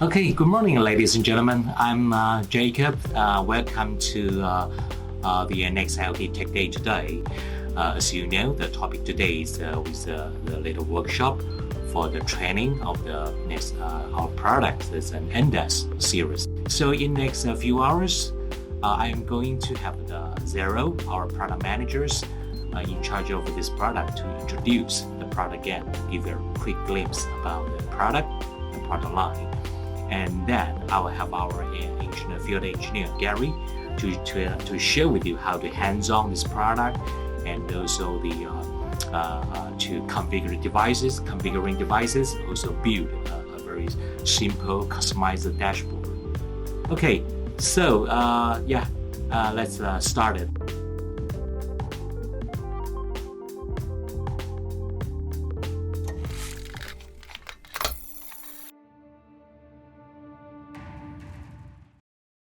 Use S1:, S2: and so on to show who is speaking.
S1: Okay, good morning, ladies and gentlemen. I'm Jacob. Welcome to the NexAIoT Tech Day today. As you know, the topic today is the little workshop for the training of the next our product. It's an nDAS series. So in next few hours, I am going to have the Zero, our product managers, in charge of this product to introduce the product again, give a quick glimpse about the product and product line. And then I will have our field engineer Gary to share with you how to hands-on this product and also the to configuring devices, also build a very simple customized dashboard. Okay, so let's start it.